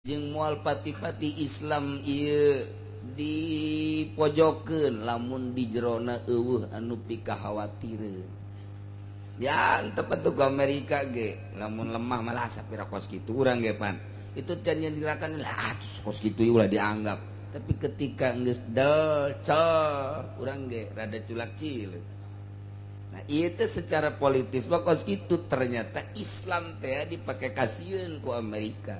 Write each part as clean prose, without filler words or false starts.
jeung moal pati-pati Islam ieu dipojokeun lamun di jerona eueuh anu pikahawatireun. Ya tepat tuh ke Amerika ge, lamun lemah malah sapira kos kitu urang ge pan. Itu can yang dirakan lah kos kitu ulah dianggap. Tapi ketika geus delcel urang ge rada culak cileuk. Nah, itu secara politis kos kitu ternyata Islam teh dipake kasieun ku Amerika.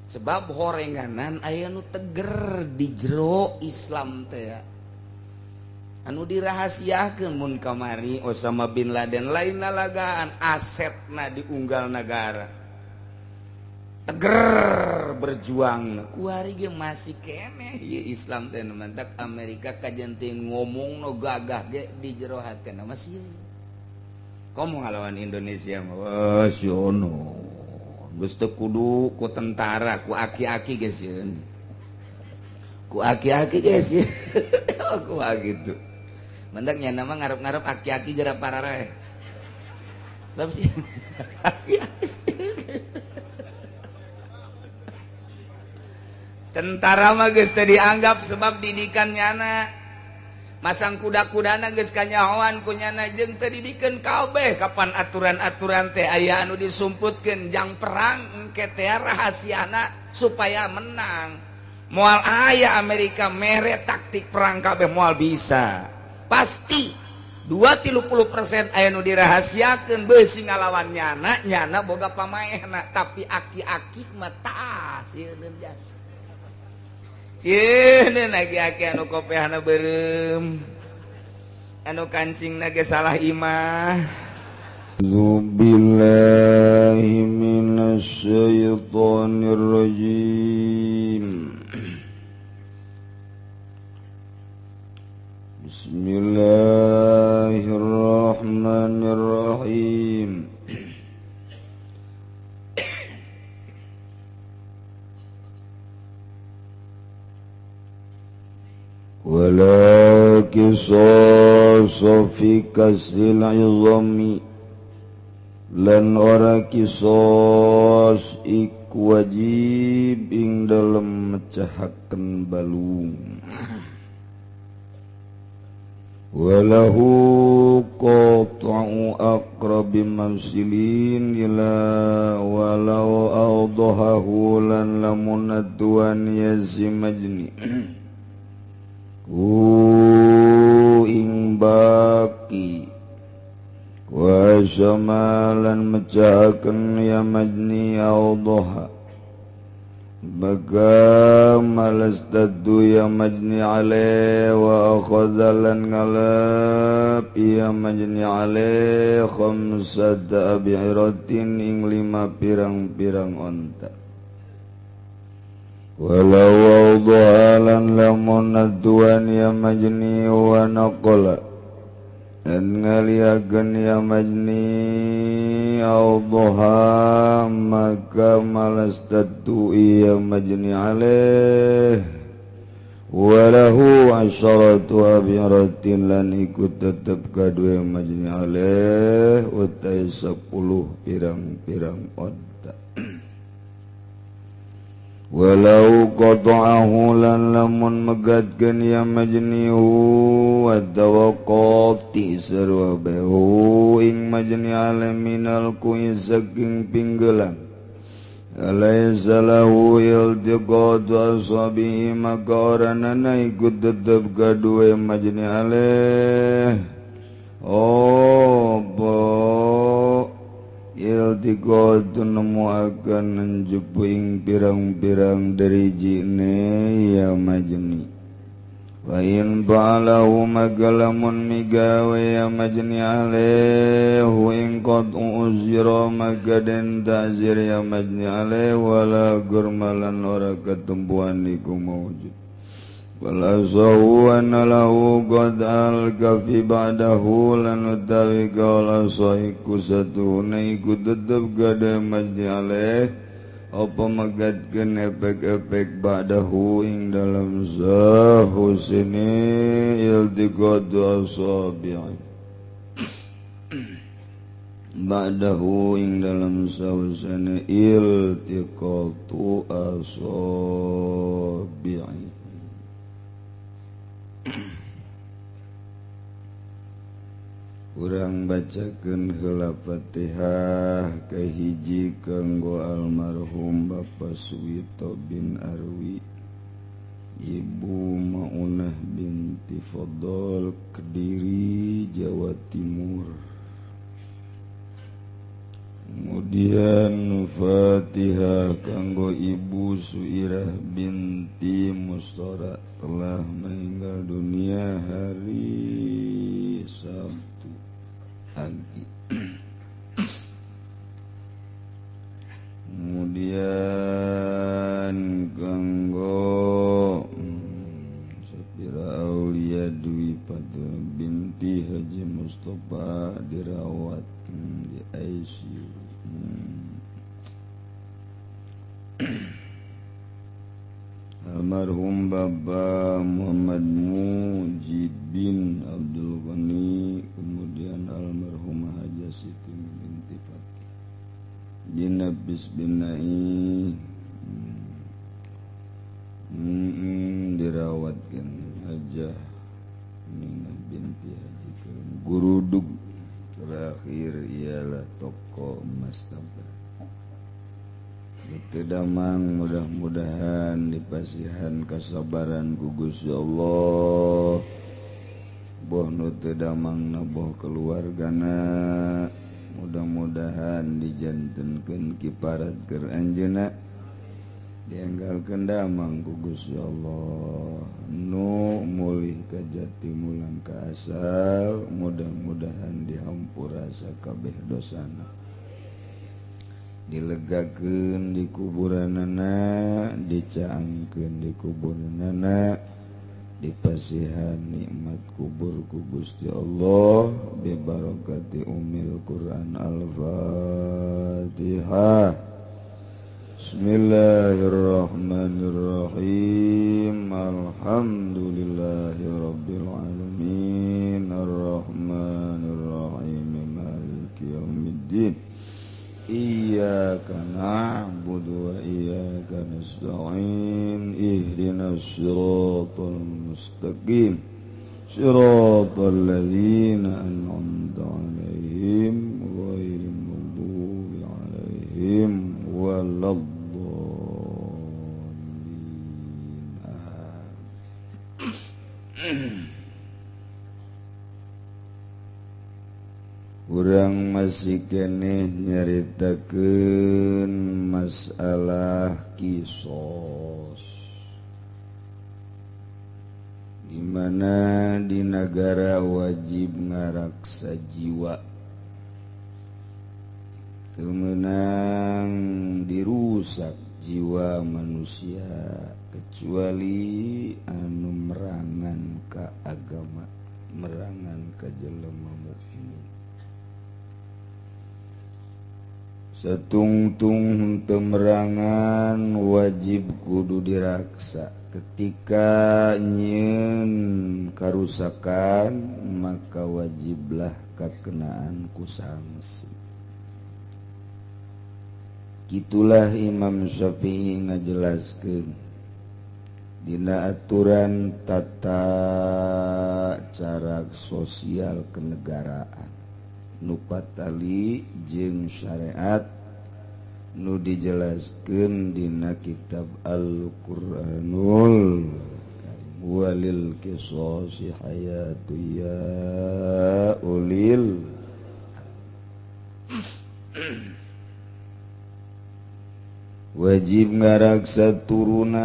Sebab horenganan aya nu teger di jero Islam teh anu dirahasiakeun mun kamari Osama bin Laden lain nalagaan asetna diunggal negara teger berjuang kuari ge masih keneh ieu Islam teh mantak Amerika kajen teh ngomong no gagah ge di jero hatena masih komo ngalawan Indonesia mah siono geus teu kudu ku tentara ku aki-aki geus yeun ku aki-aki geus yeun ku gitu mendak nya nama ngarep-ngarep aki-aki geura pararae bab sih tentara mah geus teu dianggap sebab didikan nyana masang kuda-kudana geus kanyahoan ku nyana jeung teu dibikeun kabeh kapan aturan-aturan teh aya anu disumputkeun jang perang engke teh rahasiana supaya menang moal aya Amerika mere taktik perang kabeh moal bisa pasti 2-30% aya nu dirahasiakeun beusi ngalawan nyana boga pamaehna tapi aki-aki mah taas sieun jasa cieun aki-aki anu kopehna beureum anu kancingna ge salah imah billahi minasyaitonir rajim Bismillahirrahmanirrahim wala qisasa fi kasil izami lan ora qisas iku wajib ing dalem mecahaken balung walahu qat'u aqrabi mamsilin ila walau awdahahu lan lamun adwan yazimajni ing baki wa syamalan mecahaken ya majni awdaha baga malas tadu ya majni ale wa akhadhalan ngalap ya majni ale khamsata abi'iratin ing 5 pirang-pirang onta walau awdahalan lamun aduan ya majni wa naqala dan ngaliakeun ya majni awdaha maka malas tatu ya majni alaih walahu asyaratu abiratin lan ikut tetep kadue majni alaih utai 10 pirang-pirang onta walau qata'ahu lan lamun megatkeun ya majnihu wa tawaqati sarwa bahu ing majni alaminal ku'i saking pinggelan alaysa lahu iltiqatu asabihi maka oranana ikut tetep kadue majni alaih iltiqatu nemu akan menjupu ing pirang-pirang derijine ya majni wa in ba'alahu magalamun migawe ya majni alaihu in qad'u uzira magaden ta'zir ya majni alaihu wala gurmalan ora ketumpuan iku mawujud wala sahuwana lahu qad al-kafi ba'dahu lan utawi kaula sahiku satuna iku tetep gada majni alaih apa magatkeun efek-efek ba'dahu ing dalam zahu sini iltiqatu asabi'i ba'dahu ing dalam sausana iltiqatu asabi'i. Urang bacakeun heula Fatihah ka hiji kanggo almarhum Bapak Suwito bin Arwi, Ibu Maunah binti Fadol, Kediri, Jawa Timur. Kemudian Fatihah kanggo Ibu Suirah binti Mustara, telah meninggal dunia hari Sabtu pagi. Kemudian kanggo Sapira Aulia Dwi Padul binti Haji Mustafa dirawat di ICU. Almarhum Bapak Muhammad Mujid bin Abdul Ghani, kemudian almarhum Haja Siti binti Fatih bin Nabis bin Na'i dirawatkan Hajah Minah binti Haji Karim. Gurudug terakhir ialah toko emas tabrak. Itu damang, mudah-mudahan dipasihan kasabaran ku Gusti Allah. Boh nu teu damang na boh keluargana, mudah-mudahan dijantenkeun kiparat keur anjeunna, dianggalkeun damang ku Gusti Allah. Nu mulih ka jati mulang ka asal, mudah-mudahan dihampura sakabeh dosana, dilegakeun di kuburanana, dicaangkeun di kuburanana, dipasihan nikmat kubur ku Gusti Allah bi barakati Ummil Quran. Al-Fatihah. Bismillahirrahmanirrahim. Alhamdulillahirabbil alamin. Arrahmanirrahim. Maliki yaumiddin. Iyyaka na'budu wa iyyaka nasta'in. Ihdinas siratal mustaqim. Siratal ladzina an'amta 'alaihim ghairil maghdubi 'alaihim waladdallin. Urang masih keneh nyaritakeun masalah kisos, di mana di negara wajib ngaraksa jiwa, teu meunang dirusak jiwa manusia kecuali anu merangan ka agama, merangan ka jelema mukmin. Satungtung temerangan wajib kudu diraksa. Ketika nyeun karusakan, maka wajiblah kakenaan ku sanksi. Kitulah Imam Syafi'i ngajelaskeun dina aturan tata cara sosial kenegaraan nu patali jeung syariat nu dijelaskeun dina kitab Al-Qur'anul Karim. Walil qisasi hayatu ya ulil. Wajib ngaraksa turunan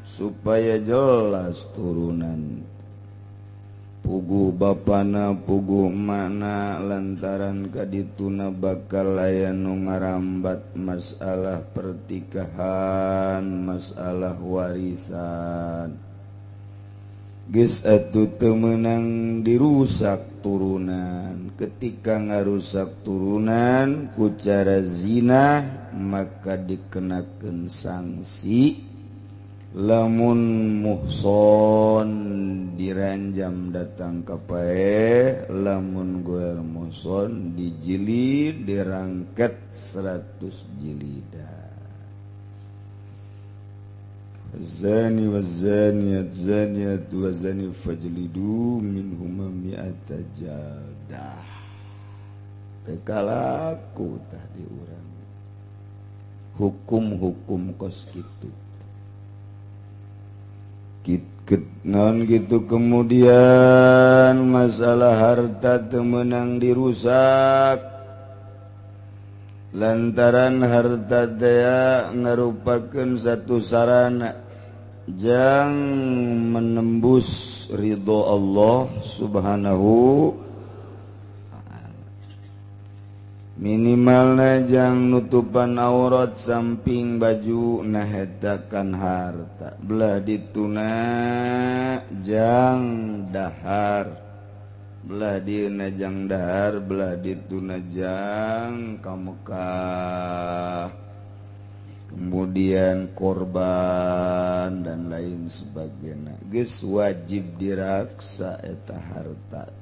supaya jelas turunan. Puguh bapana, puguh emakna, lantaran kadituna bakal aya nu ngarambat masalah pertikahan, masalah warisan. Geus atuh teu meunang dirusak turunan. Ketika ngarusak turunan ku cara zina, maka dikenakeun sanksi lamun muhson diranjam datang ka pae, lamun goer muhson dijilid dirangket 100 jilidah. Zani wa zaniyat zaniyat wa zani fajlidu minhuma mi'ata jaldah. Tekalaku tadi urang hukum-hukum kos kitu. Non gitu. Kemudian masalah harta temenang dirusak lantaran harta daya ngarupakeun satu sarana jang menembus ridho Allah subhanahu minimalna jang nutupan aurat samping baju nahetakan harta belah dituna jang dahar belah dina jang dahar belah dituna jang kamekah kemudian korban dan lain sebagainya geus wajib diraksa eta harta.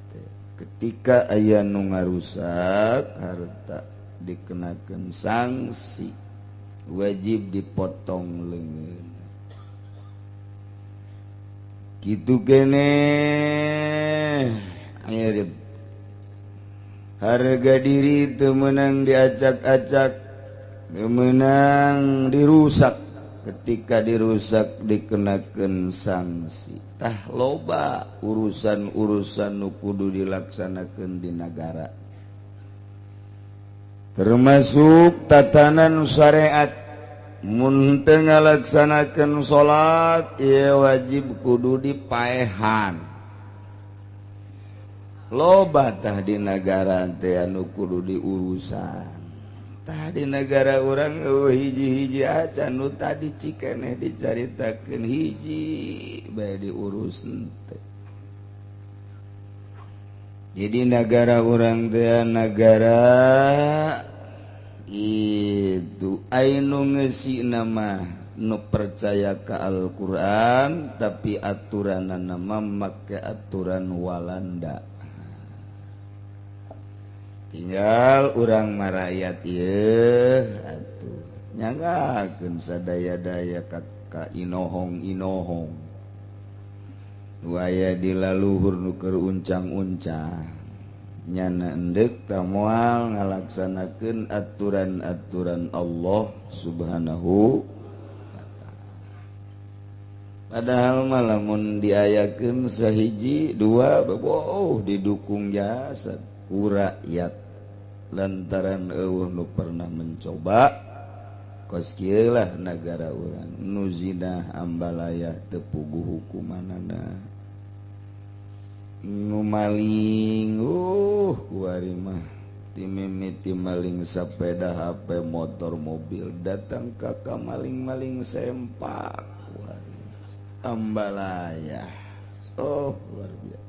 Ketika aya nu ngarusak harta dikenakeun sanksi wajib dipotong leungeun kitu keneh ngirit harga diri teu meunang diacak-acak teu meunang dirusak ketika dirusak dikenakeun sanksi tah loba urusan-urusan nu kudu dilaksanakeun di nagara termasuk tatanan syariat mun teu ngalaksanakeun salat ieu wajib kudu dipaehan loba tah di nagara teh anu kudu diurusan tah di negara urang hiji-hiji acan nu tadi cikeneh dicaritakeun hiji bae diurus teh. Jadi negara urang teh negara itu anu ngeusina mah nu percaya ka Al-Qur'an tapi aturanna mah make aturan Walanda. Tinggal urang marayat ieu atuh nyanggakeun sadaya-daya ka inohong-inohong nu aya di laluhur nu keur uncang-uncang nyana endek tah moal ngalaksanakeun aturan-aturan Allah subhanahu wa ta'ala. Padahal mah lamun diayakeun sahiji dua beuh didukung jasa ku rakyat lantaran eueuh nu pernah mencoba kos kieu lah negara urang nu zina ambalayah teu puguh hukumanana nu maling kuari mah ti mimiti maling sapeda HP motor mobil datang ka maling-maling sempak kuari ambalayah luar biasa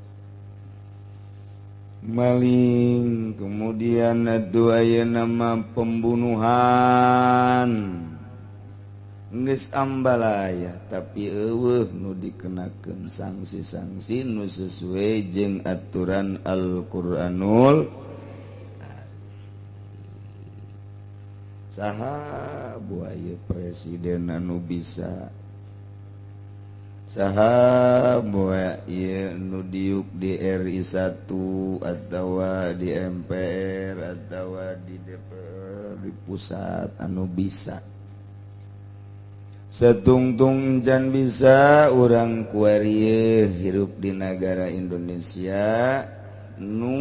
maling kemudian adu aya nama pembunuhan geus ambalayah tapi eueuh nu dikenakeun sanksi-sanksi nu sesuai jeung aturan Al-Qur'anul saha buaya presiden anu bisa saha moal ieu nu diuk di RI 1 atawa di MPR atawa di DPR di pusat anu bisa satungtung can bisa urang kuari hirup di negara Indonesia nu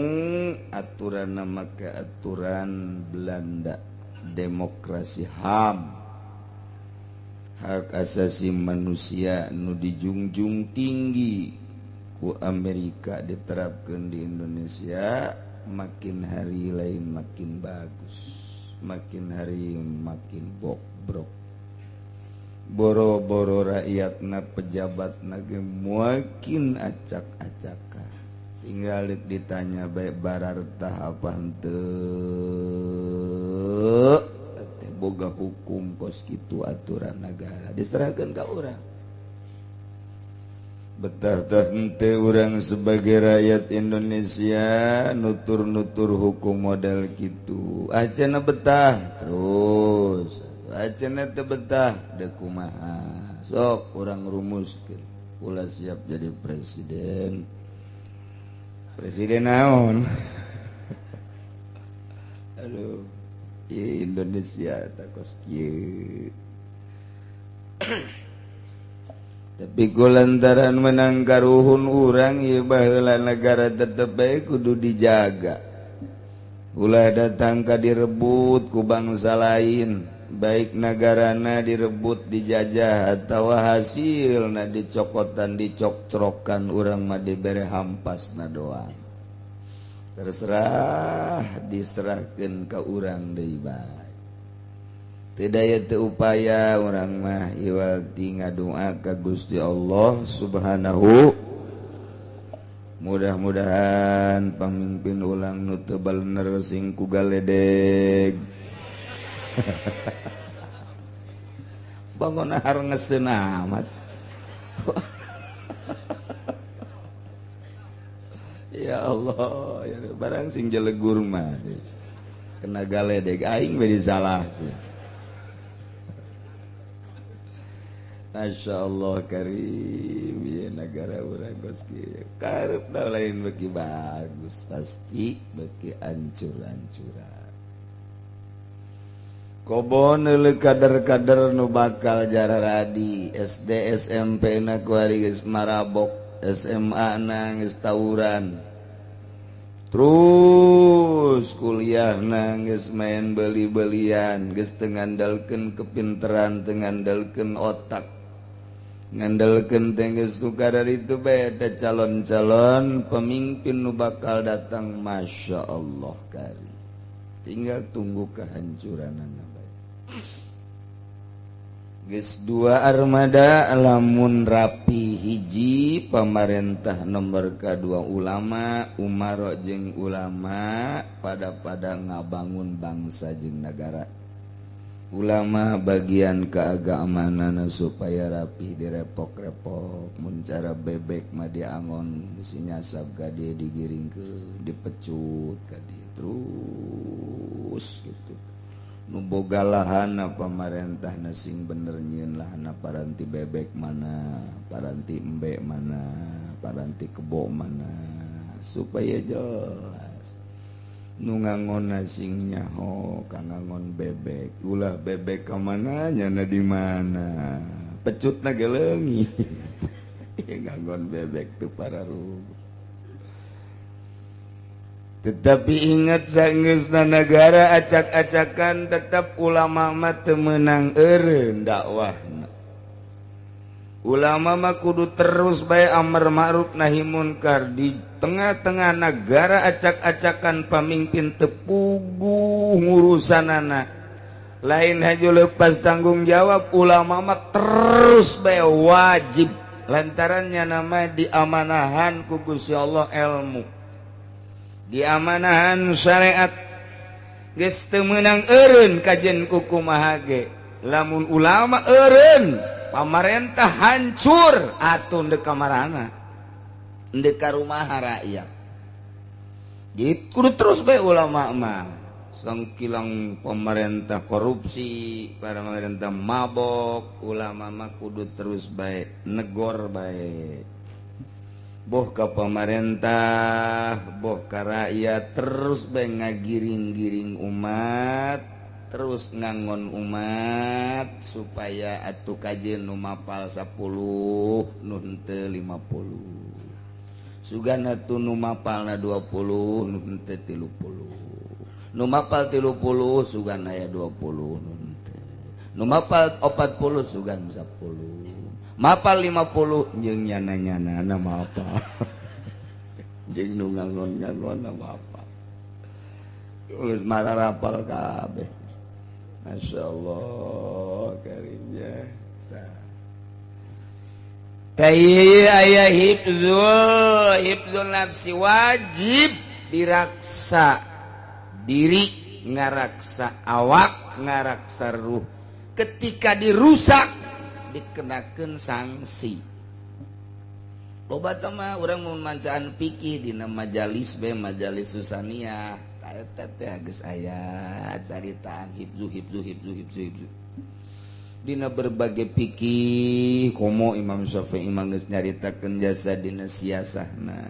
aturan make aturan Belanda demokrasi HAM hak asasi manusia nu dijunjung tinggi ku Amerika diterapkeun di Indonesia makin hari lain makin bagus makin hari makin bobrok boro-boro rakyatna pejabatna ge makin acak-acaka tinggal ditanya baik barartah apa henteu boga hukum kos kitu aturan negara diserahkeun ka urang betah henteu urang sebagai rakyat Indonesia nutur-nutur hukum model kitu. Acenna betah terus, acenna teu betah da kumaha. Sok urang rumuskeun. Ulah siap jadi presiden. Presiden naon? Aduh, Indonesia takos kieu. Tapi kulantaran menang karuhun urang ieu baheula negara tetep bae kudu dijaga. Ulah datang ka direbut ku bangsa lain, baik nagarana direbut dijajah atawa hasilna dicokotan dicokcrokan urang mah dibere hampasna doang. Terserah diserahkeun ka urang deui bae. Teu daya teu upaya urang mah iwal ti ngadoa ka Gusti Allah Subhanahu. Mudah-mudahan pamimpin ulang nu teu bener sing ku galedeg. Bangun har ngeseun amat. Ya Allah, ya barang sing jelegur mah kena galedeg aing we disalahkeun. Masya Allah karim, ya negara urang kos kieu. Karepna lain beki bagus, pasti beki ancur-ancuran. Kobon euleuh kader-kader nu bakal jararadi, SD SMP na ku ari geus marabok, SMA na geus tawuran. Terus kuliah na geus main beli-belian, geus teu ngandalkeun kepinteran, teu ngandalkeun otak. Ngandalkeun teh geus tukar dari itu bae teh calon-calon pemimpin nu bakal datang, Masya Allah kari. Tinggal tunggu kehancuranana bae. Geus dua armada lamun rapi, hiji pamarentah nomor kadua ulama, umaro jeung ulama pada ngabangun bangsa jeung negara. Ulama bagian keagamanana supaya rapi direpok-repok, mun cara bebek mah diangon disinyasap ka dieu digiringkeun dipecut ka dieu terus gitu. Nu boga lahanna pamarentahna sing bener nyieun lahanna paranti bebek mana, paranti embe mana, paranti kebo mana, supaya jelas. Nu ngangonna sing nyaho kangangon bebek, ulah bebek ka mana nyana di mana, pecutna ge leungit. Ngangon bebek teu pararuh. Tetapi ingat saenggeusna negara acak-acakan tetap ulama mah teu meunang eureun dakwahna. Ulama mah kudu terus bae amar ma'ruf nahi munkar. Di tengah-tengah negara acak-acakan pamimpin tepuguh ngurusanana, lain haju lepas tanggung jawab. Ulama mah terus bae wajib, lantarannya nama diamanahan ku Gusti Allah ilmu, diamanahan syariat. Geus teu meunang eureun kajen ku kumaha ge. Lamun ulama eureun, pamarentah hancur, atuh ndek kamarana, ndek ka rumaha rakyat. Jadi kudu terus bae ulama mah sangkilang pemerintah korupsi, para pemerintah mabok, ulama mah kudu terus bae negor bae. Boh ka pemerintah, boh ka rakyat, terus bae ngagiring-giring umat, terus ngangon umat supaya atuh kajen nu mapal 10 nu henteu 50, sugana tu nu mapalna 20 nu henteu 30, nu mapal 30 sugana aya 20 nu henteu, nu mapal 40 sugan 10, mapal 50 jeung nyana-nyana mapal. Jeung nu ngangon-ngangon mapal, geus mararapal kabeh. Masya Allah karimnya. Kayi ayah hibzul nafsi wajib diraksa diri, ngaraksa awak, ngaraksa ruh. Ketika dirusak dikenakeun sanksi. loba teh mah urang mun mancaan fikih dina majalis majalis Susaniyah eta teh geus aya caritaan hibzu dina berbagai fikih komo Imam Syafi'i mah geus nyaritakeun jasa dina siasahna.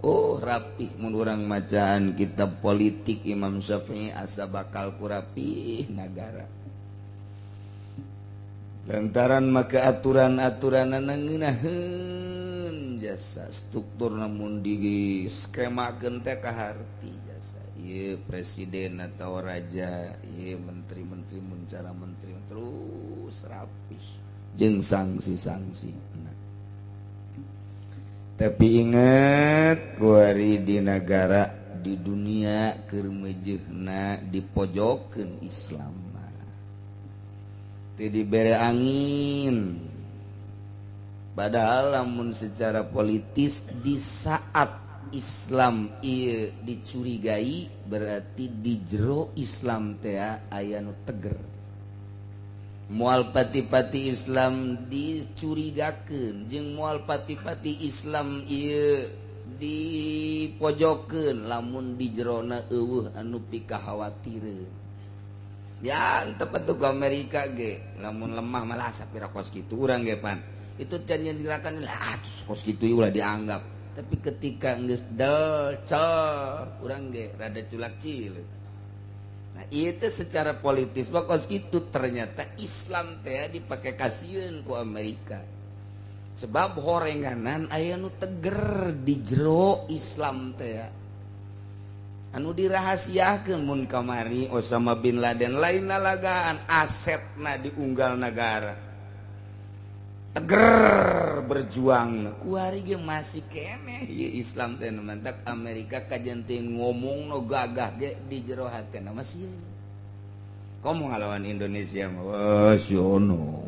Oh rapih mun urang macaan kitab politik Imam Syafi'i asa bakal ku rapih nagara. Lantaran maka aturan-aturanana ngeunaheun jasa struktur namun di skemakeun teh kaharti jasa. Ieu presiden atau raja, ieu menteri-menteri mun cara menteri terus rapih jeung sanksi-sanksi. Tapi ingat kuari di negara di dunia keur meujeuhna dipojokeun Islam mah. Teu dibere angin. Padahal lamun secara politis di saat Islam ieu dicurigai berarti di jero Islam teh aya nu teger. Moal pati-pati Islam dicurigakeun jeung moal pati-pati Islam ieu dipojokeun lamun di jerona eueuh anu pikahawatireun. Ya tepat tuh Amerika ge lamun lemah malah sapira kos kitu urang ge pan. Itu can yang dirakan lah kos kitu ulah dianggap. Tapi ketika geus del cel urang ge rada culak cileuk. Nah, itu secara politis bakos gitu ternyata Islam teh dipake kasieun ku Amerika. Sebab horenganan aya nu teger di jero Islam teh. Anu dirahasiakeun mun kamari Osama bin Laden lain nalagaan asetna diunggal negara. Teger berjuang kuari ge masih keneh ieu Islam teh mantak Amerika kajian teh ngomong no gagah ge di jero hatena masih komo ngalawan Indonesia mah siono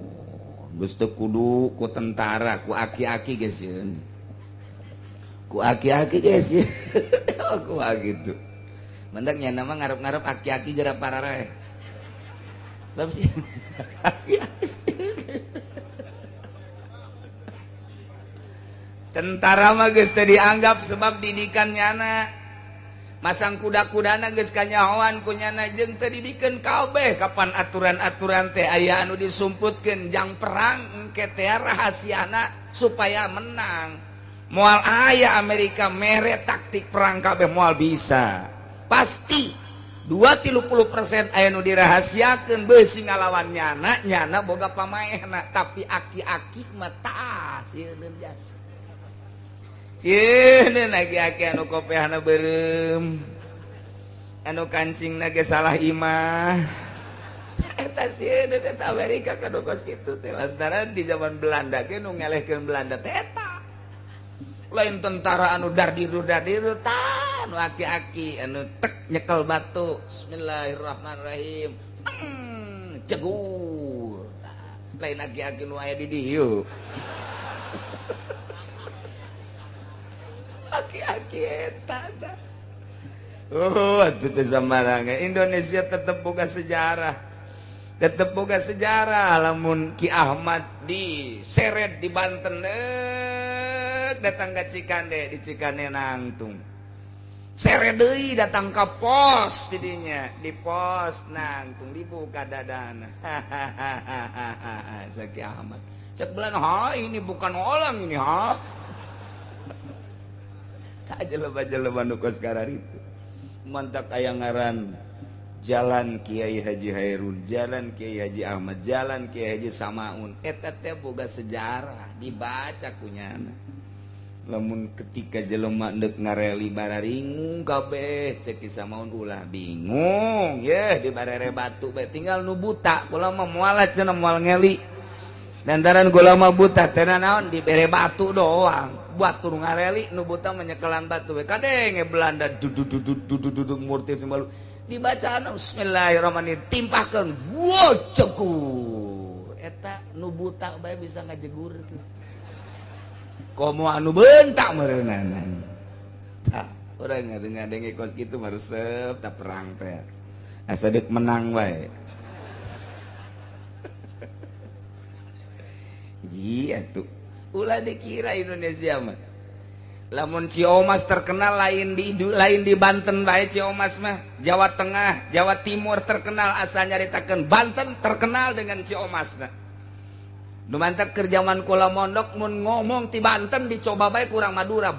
geus teu kudu ku tentara ku aki-aki ge sieun ku aki-aki ge sieun ku gitu mantak nya nama ngarep-ngarep aki-aki jara pararae bab sih tentara mah geus teu dianggap sebab didikannya anak masang kuda-kudana geus kanyahoan ku nyana jeung teu dibikeun kabeh kapan aturan-aturan teh aya anu disumputkeun jang perang engke teh rahasiana supaya menang moal aya Amerika mere taktik perang kabeh moal bisa pasti 2-30% aya nu dirahasiakeun beusi ngalawan nyana boga pamaehna tapi aki-aki mah tah sieun biasa. Cieun aki-aki anu kopehna beureum anu kancingna ge salah imah eta sieun eta Amerika kanu kos kitu teh lantaran di zaman Belanda ge nu ngelehkeun Belanda teh eta lain tentara anu dardiru tah anu aki-aki anu tek nyekel batu bismillahirrahmanirrahim cegur lain aki-aki nu aya di dieu aki-aki eta tah. Oh, atuh teh samarangan. Indonesia tetep boga sejarah. Tetep boga sejarah lamun Ki Ahmad diseret di Banten datang ka Cikande, di Cikande nangtung. Seret deui datang ka pos didinya, di pos nangtung dibuka dadana. Ki Ahmad. Cek belan, "Ha, ini bukan orang ini, ha." Jeleba-jeleba nu kos karar itu mantak aya ngaran Jalan Kiai Haji Hairun, Jalan Kiai Haji Ahmad, Jalan Kiai Haji Samaun eta teh boga sejarah dibaca kunyana lamun ketika jelema deuk ngareli bararingung kabeh cek Samaun ulah bingung yeuh di barere batu bae tinggal nu buta kula mah moal cenah moal ngeli lantaran kula mah buta teh naon dibere batu doang batu ngareli nu buta menyekelan batu we kadenge Belanda duduk murti sembalu dibacaan bismillahirrahmanirrahim timpahkeun wo cegur eta nu buta bae bisa ngajegur komo anu bentak meureunanan tah urang ngadenge kos kitu mah resep tah perang teh asa deuk menang wae ji atuh ulah dikira Indonesia mah lamun Ciomas terkenal lain di Banten bae Ciomas mah Jawa Tengah Jawa Timur terkenal asal nyaritakeun Banten terkenal dengan Ciomas nah nu mantep keur jaman kula mondok mun ngomong ti Banten dicoba bae kurang Madura